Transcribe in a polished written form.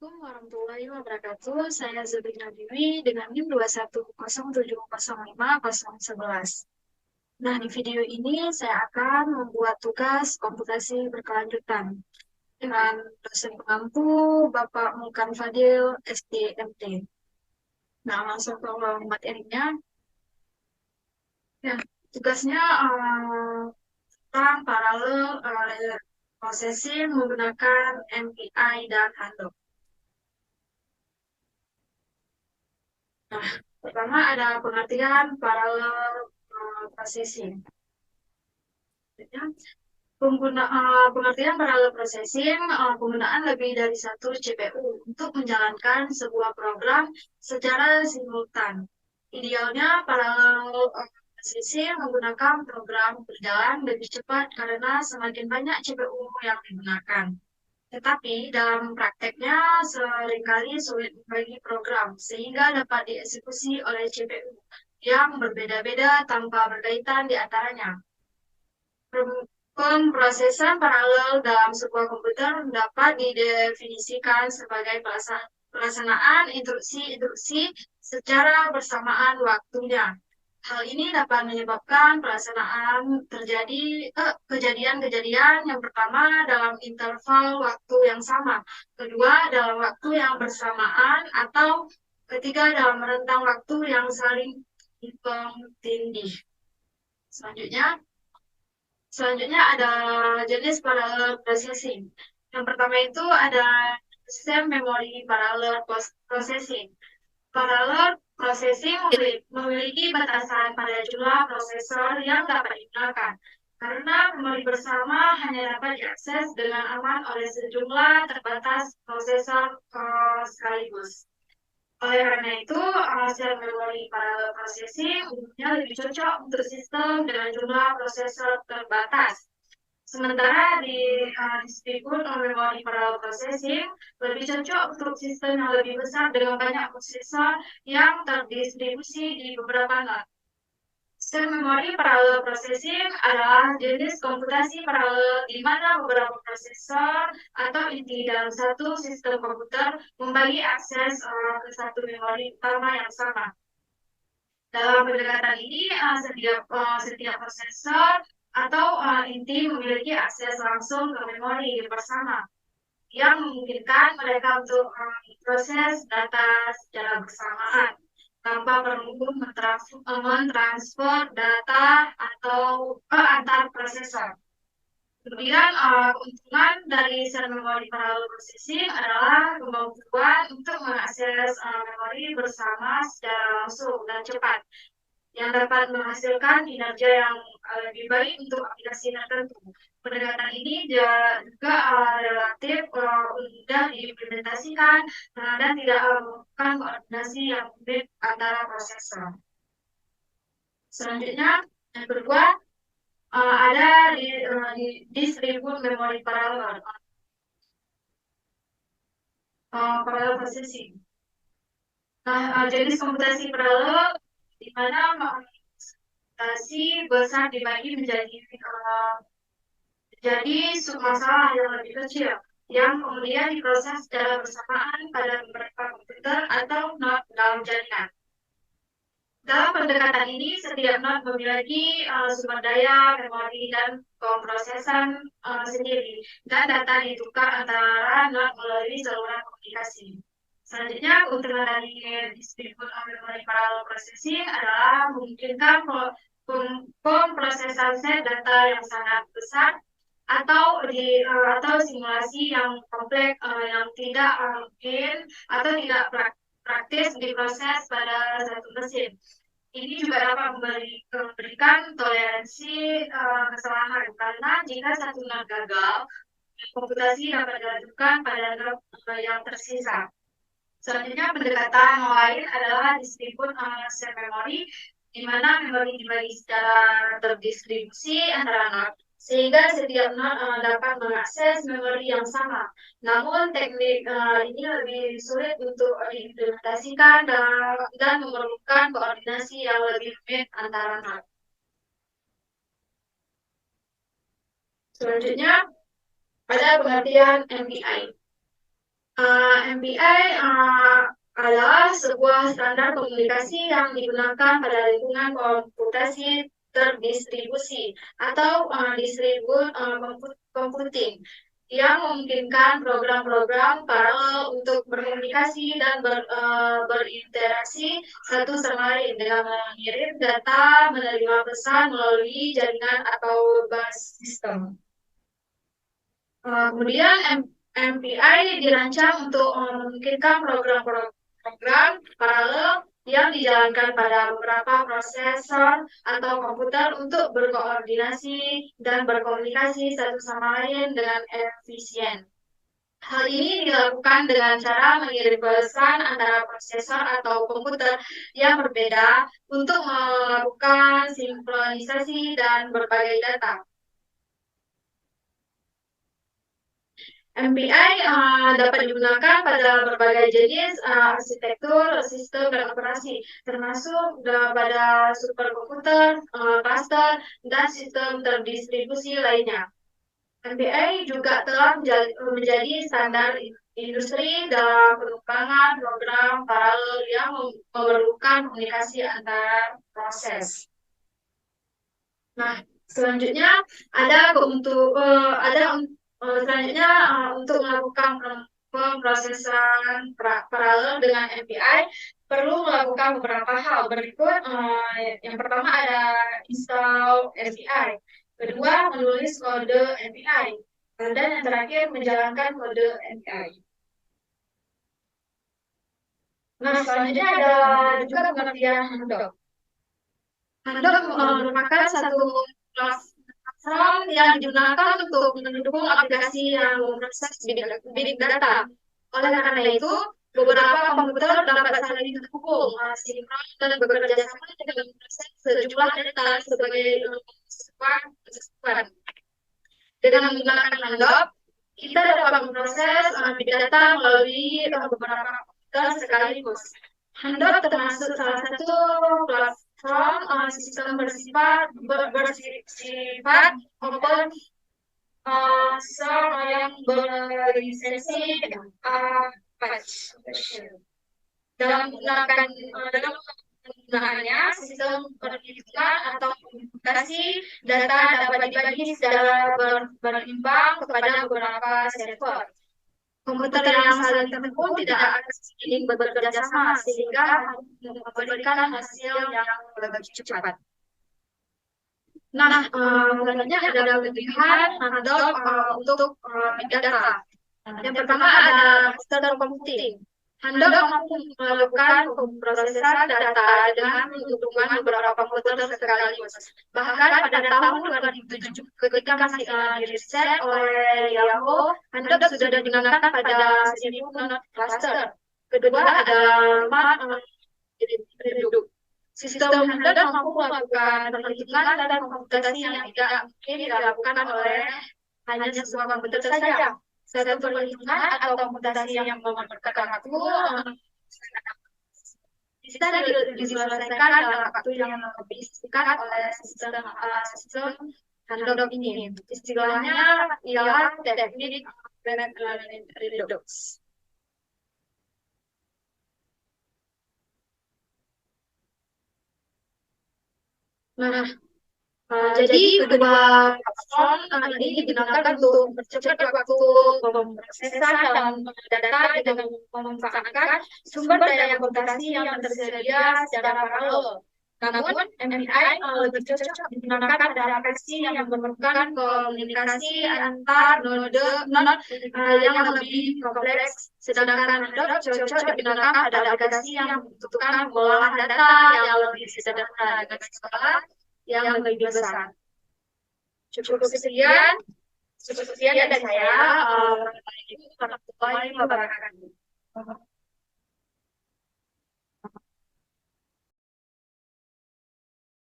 Assalamualaikum warahmatullahi wabarakatuh. Saya Zubina Dewi dengan NIM 21070050111. Nah, di video ini saya akan membuat tugas komputasi berkelanjutan dengan dosen pengampu Bapak Mulkan Fadil, SDMT. Nah, langsung ke materinya. Ya, tugasnya tentang paralel processing menggunakan MPI dan Handok. Nah, pertama ada pengertian parallel processing. Artinya, pengertian parallel processing, penggunaan lebih dari satu CPU untuk menjalankan sebuah program secara simultan. Idealnya parallel processing menggunakan program berjalan lebih cepat karena semakin banyak CPU yang digunakan. Tetapi dalam prakteknya seringkali sulit membagi program sehingga dapat dieksekusi oleh CPU yang berbeda-beda tanpa berkaitan di antaranya. Pemrosesan paralel dalam sebuah komputer dapat didefinisikan sebagai pelaksanaan instruksi-instruksi secara bersamaan waktunya. Hal ini dapat menyebabkan pelaksanaan kejadian-kejadian yang pertama dalam interval waktu yang sama, kedua dalam waktu yang bersamaan, atau ketiga dalam rentang waktu yang saling tumpang tindih. Selanjutnya, Selanjutnya ada jenis parallel processing. Yang pertama itu ada sistem memori parallel processing. Parallel processing memiliki batasan pada jumlah prosesor yang dapat digunakan. Karena memori bersama hanya dapat diakses dengan aman oleh sejumlah terbatas prosesor sekaligus. Oleh karena itu, sel memori parallel processing umumnya lebih cocok untuk sistem dengan jumlah prosesor terbatas. Sementara di distributed memori parallel processing lebih cocok untuk sistem yang lebih besar dengan banyak prosesor yang terdistribusi di beberapa node. Sel memori parallel processing adalah jenis komputasi paralel di mana beberapa prosesor atau inti dalam satu sistem komputer membagi akses ke satu memori utama yang sama. Dalam pendekatan ini, setiap prosesor atau inti memiliki akses langsung ke memori bersama yang memungkinkan mereka untuk proses data secara bersamaan tanpa perlu mentransfer data atau antar prosesor. Kemudian keuntungan dari sel memori parallel processing adalah kemampuan untuk mengakses memori bersama secara langsung dan cepat yang dapat menghasilkan kinerja yang lebih baik untuk aplikasi tertentu. Pendekatan ini juga relatif mudah diimplementasikan dan tidak membutuhkan koordinasi yang rumit antara prosesor. Selanjutnya, yang kedua, ada di distribute memori paralel, parallel processing. Nah, jenis komputasi paralel di mana komputasi besar dibagi menjadi submasalah yang lebih kecil yang kemudian diproses secara bersamaan pada beberapa komputer atau node dalam jaringan. Dalam pendekatan ini, setiap node memiliki sumber daya, memori, dan pemrosesan sendiri, dan data ditukar antara node melalui saluran komunikasi. Selanjutnya, keuntungan dari distributed memory parallel processing adalah memungkinkan pemrosesan set data yang sangat besar atau simulasi yang kompleks yang tidak mungkin atau tidak praktis diproses pada satu mesin. Ini juga dapat memberikan toleransi kesalahan karena jika satu node gagal, komputasi dapat dilanjutkan pada node yang tersisa. Selanjutnya pendekatan lain adalah distribute set memory, di mana memori dibagi secara terdistribusi antara node sehingga setiap node dapat mengakses memori yang sama. Namun teknik ini lebih sulit untuk diimplementasikan dan memerlukan koordinasi yang lebih rumit antara node. Selanjutnya ada pengertian MPI. MBI adalah sebuah standar komunikasi yang digunakan pada lingkungan komputasi terdistribusi atau computing yang memungkinkan program-program paralel untuk berkomunikasi dan berinteraksi satu sama lain dengan mengirim data, menerima pesan melalui jaringan atau bus system. Kemudian MPI dirancang untuk memungkinkan program-program paralel yang dijalankan pada beberapa prosesor atau komputer untuk berkoordinasi dan berkomunikasi satu sama lain dengan efisien. Hal ini dilakukan dengan cara mengirim pesan antara prosesor atau komputer yang berbeda untuk melakukan sinkronisasi dan berbagai data. MPI dapat digunakan pada berbagai jenis arsitektur, sistem, dan operasi, termasuk pada superkomputer, cluster, dan sistem terdistribusi lainnya. MPI juga telah menjadi standar industri dalam pengembangan program paralel yang memerlukan komunikasi antar proses. Nah, selanjutnya ada untuk melakukan pemrosesan paralel dengan MPI perlu melakukan beberapa hal berikut. Yang pertama ada install MPI, kedua menulis kode MPI, dan yang terakhir menjalankan kode MPI. Nah, selanjutnya ada juga pengertian handok. Handok merupakan satu platform yang digunakan untuk mendukung aplikasi yang memproses bidik data. Oleh karena itu, beberapa komputer dapat saling terhubung, sinkron, dan bekerja sama dengan memproses sejumlah data sebagai kesatuan. Dengan menggunakan handok, kita dapat memproses big data melalui beberapa komputer sekaligus. Handok termasuk salah satu platform sistem bersifat open source yang berlisensi Apache. Dalam penggunaannya, sistem perhitungan atau komputasi data dapat dibagi secara berimbang kepada beberapa server. Komputer yang saling terhubung tidak akan saling bekerja sama sehingga memberikan hasil yang lebih cepat. Nah, selanjutnya ada kelebihan Handok untuk big data. Yang pertama ada cluster computing. Handok mampu melakukan pemrosesan data dengan menghubungkan beberapa komputer sekaligus. Bahkan pada tahun 2007, ketika masih diriset oleh Yahoo, Handok sudah digunakan pada 1000 cluster. Kedua ada penduduk. Sistem Handok mampu melakukan perhitungan dan komputasi yang tidak mungkin dilakukan oleh hanya sebuah komputer saja. Satu perhitungan atau komputasi yang memerlukan waktu bisa diselesaikan dalam waktu yang lebih singkat oleh sistem Handok ini. Istilahnya ialah teknik redox. Nah, jadi kedua platform ini digunakan untuk mempercepat waktu pemrosesan dan data dengan memanfaatkan sumber daya komputasi yang tersedia secara paralel. Namun, MPI lebih cocok digunakan pada aplikasi yang memerlukan komunikasi antar node yang lebih kompleks, sedangkan Handok cocok digunakan pada aplikasi yang membutuhkan mengolah data yang lebih sederhana dengan skala yang lebih besar. Cukup sekian dari saya. Warahmatullahi wabarakatuh.